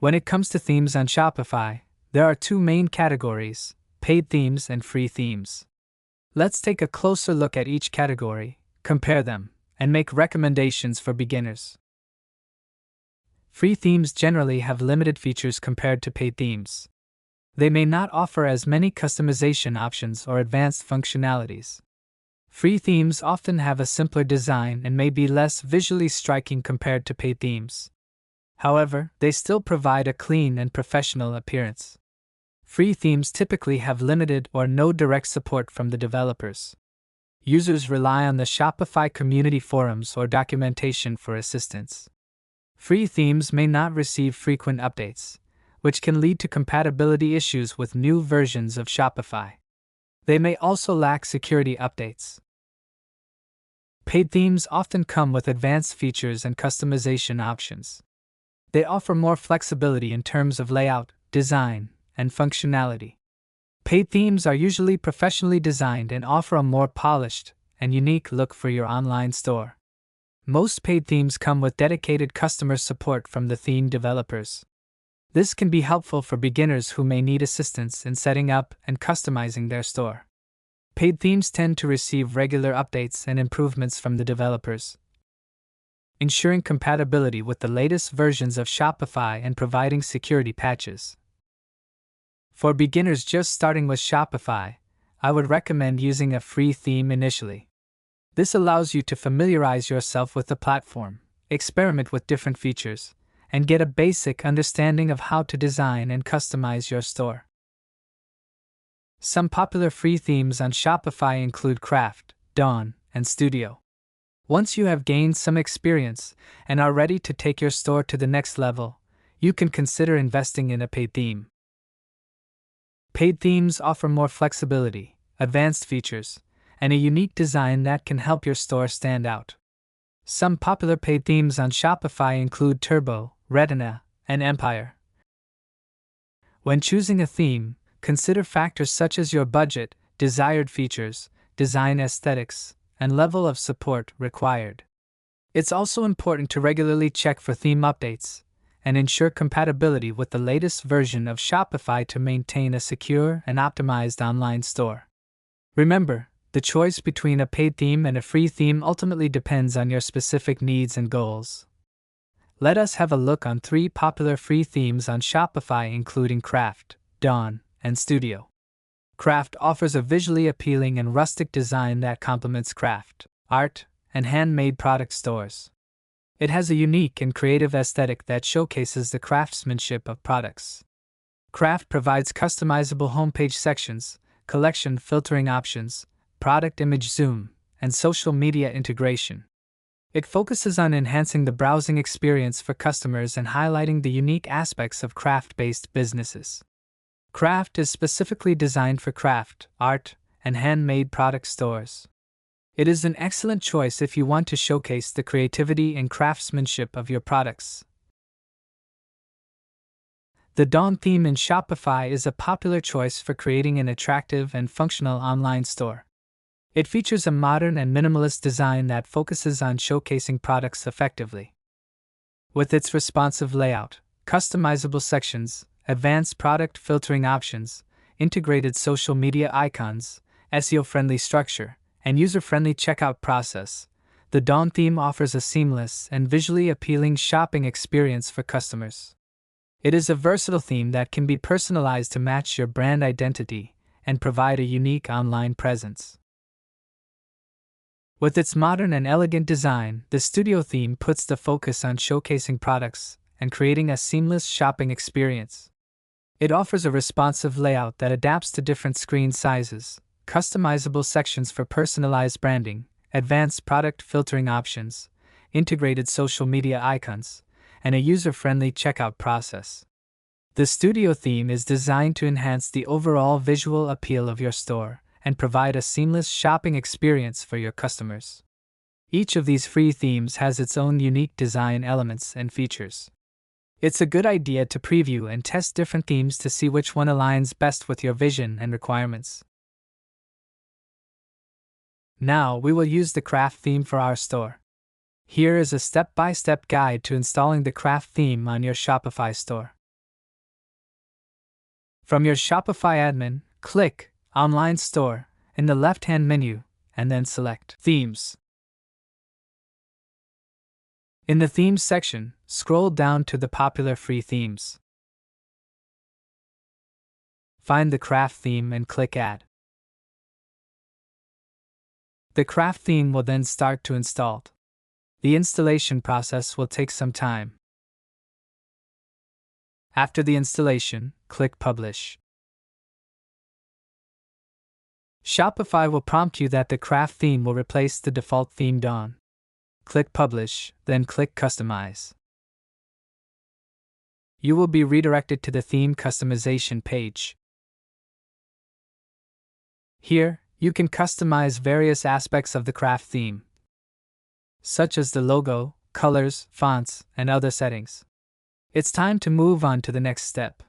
When it comes to themes on Shopify, there are two main categories: paid themes and free themes. Let's take a closer look at each category, compare them, and make recommendations for beginners. Free themes generally have limited features compared to paid themes. They may not offer as many customization options or advanced functionalities. Free themes often have a simpler design and may be less visually striking compared to paid themes. However, they still provide a clean and professional appearance. Free themes typically have limited or no direct support from the developers. Users rely on the Shopify community forums or documentation for assistance. Free themes may not receive frequent updates, which can lead to compatibility issues with new versions of Shopify. They may also lack security updates. Paid themes often come with advanced features and customization options. They offer more flexibility in terms of layout, design, and functionality. Paid themes are usually professionally designed and offer a more polished and unique look for your online store. Most paid themes come with dedicated customer support from the theme developers. This can be helpful for beginners who may need assistance in setting up and customizing their store. Paid themes tend to receive regular updates and improvements from the developers, ensuring compatibility with the latest versions of Shopify and providing security patches. For beginners just starting with Shopify, I would recommend using a free theme initially. This allows you to familiarize yourself with the platform, experiment with different features, and get a basic understanding of how to design and customize your store. Some popular free themes on Shopify include Craft, Dawn, and Studio. Once you have gained some experience and are ready to take your store to the next level, you can consider investing in a paid theme. Paid themes offer more flexibility, advanced features, and a unique design that can help your store stand out. Some popular paid themes on Shopify include Turbo, Retina, and Empire. When choosing a theme, consider factors such as your budget, desired features, design aesthetics, and level of support required. It's also important to regularly check for theme updates and ensure compatibility with the latest version of Shopify to maintain a secure and optimized online store. Remember, the choice between a paid theme and a free theme ultimately depends on your specific needs and goals. Let us have a look on 3 popular free themes on Shopify, including Craft, Dawn, and Studio. Craft offers a visually appealing and rustic design that complements craft, art, and handmade product stores. It has a unique and creative aesthetic that showcases the craftsmanship of products. Craft provides customizable homepage sections, collection filtering options, product image zoom, and social media integration. It focuses on enhancing the browsing experience for customers and highlighting the unique aspects of craft-based businesses. Craft is specifically designed for craft, art, and handmade product stores. It is an excellent choice if you want to showcase the creativity and craftsmanship of your products. The Dawn theme in Shopify is a popular choice for creating an attractive and functional online store. It features a modern and minimalist design that focuses on showcasing products effectively. With its responsive layout, customizable sections, advanced product filtering options, integrated social media icons, SEO-friendly structure, and user-friendly checkout process, the Dawn theme offers a seamless and visually appealing shopping experience for customers. It is a versatile theme that can be personalized to match your brand identity and provide a unique online presence. With its modern and elegant design, the Studio theme puts the focus on showcasing products and creating a seamless shopping experience. It offers a responsive layout that adapts to different screen sizes, customizable sections for personalized branding, advanced product filtering options, integrated social media icons, and a user-friendly checkout process. The Studio theme is designed to enhance the overall visual appeal of your store and provide a seamless shopping experience for your customers. Each of these free themes has its own unique design elements and features. It's a good idea to preview and test different themes to see which one aligns best with your vision and requirements. Now we will use the Craft theme for our store. Here is a step-by-step guide to installing the Craft theme on your Shopify store. From your Shopify admin, click Online Store in the left-hand menu, and then select Themes. In the Themes section, scroll down to the popular free themes. Find the craft theme and click Add. The craft theme will then start to install. The installation process will take some time. After the installation, click Publish. Shopify will prompt you that the craft theme will replace the default theme Dawn. Click Publish, then click Customize. You will be redirected to the theme customization page. Here, you can customize various aspects of the craft theme, such as the logo, colors, fonts, and other settings. It's time to move on to the next step.